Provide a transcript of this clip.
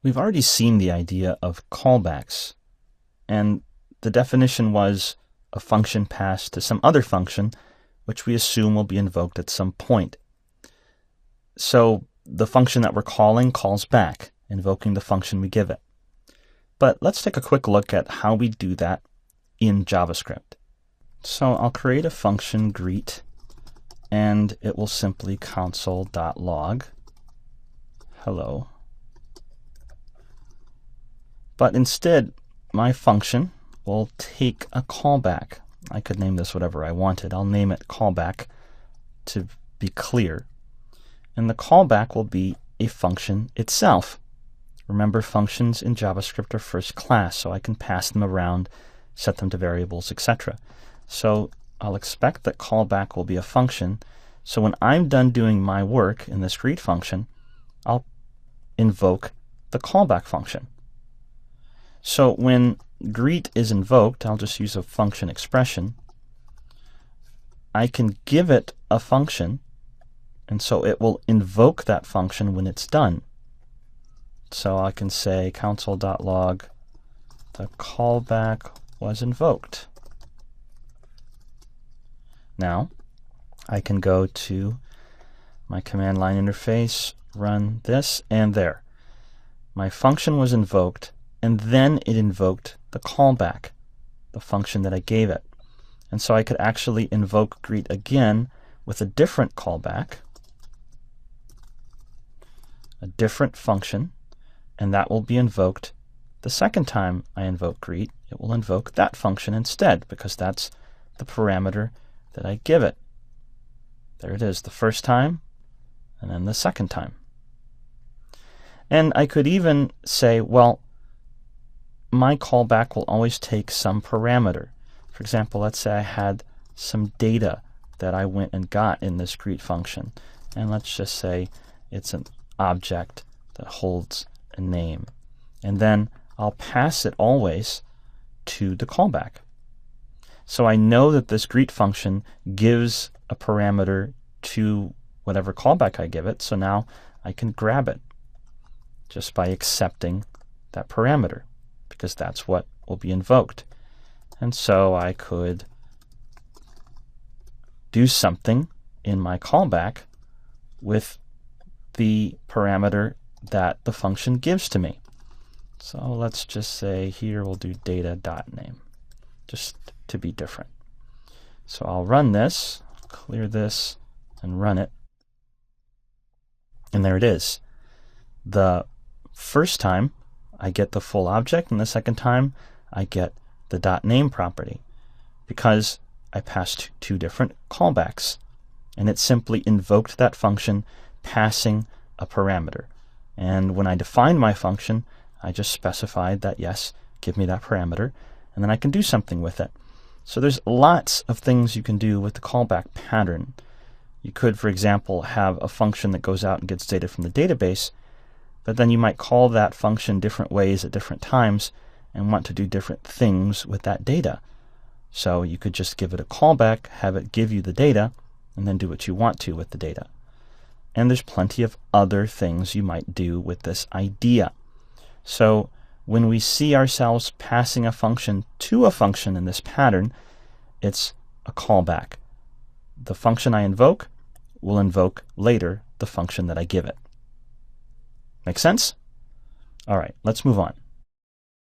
We've already seen the idea of callbacks, and the definition was a function passed to some other function, which we assume will be invoked at some point. So the function that we're calling calls back, invoking the function we give it. But let's take a quick look at how we do that in JavaScript. So I'll create a function greet, and it will simply console.log hello. But instead, my function will take a callback. I could name this whatever I wanted. I'll name it callback to be clear. And the callback will be a function itself. Remember, functions in JavaScript are first class, so I can pass them around, set them to variables, etc. So I'll expect that callback will be a function. So when I'm done doing my work in this greet function, I'll invoke the callback function. So when greet is invoked, I'll just use a function expression. I can give it a function, and so it will invoke that function when it's done. So I can say console.log the callback was invoked. Now I can go to my command line interface, run this, and there. My function was invoked, and then it invoked the callback, the function that I gave it. And so I could actually invoke greet again with a different callback, a different function, and that will be invoked the second time I invoke greet. It will invoke that function instead, because that's the parameter that I give it. There it is, the first time, and then the second time. And I could even say, well, my callback will always take some parameter. For example, let's say I had some data that I went and got in this greet function. And let's just say it's an object that holds a name. And then I'll pass it always to the callback. So I know that this greet function gives a parameter to whatever callback I give it. So now I can grab it just by accepting that parameter, because that's what will be invoked. And so I could do something in my callback with the parameter that the function gives to me. So let's just say here we'll do data.name, just to be different. So I'll run this, clear this, and run it. And there it is. The first time I get the full object, and the second time I get the .name property, because I passed two different callbacks, and it simply invoked that function passing a parameter. And when I defined my function, I just specified that, yes, give me that parameter, and then I can do something with it. So there's lots of things you can do with the callback pattern. You could, for example, have a function that goes out and gets data from the database, but then you might call that function different ways at different times and want to do different things with that data. So you could just give it a callback, have it give you the data, and then do what you want to with the data. And there's plenty of other things you might do with this idea. So when we see ourselves passing a function to a function in this pattern, it's a callback. The function I invoke will invoke later the function that I give it. Make sense? All right, let's move on.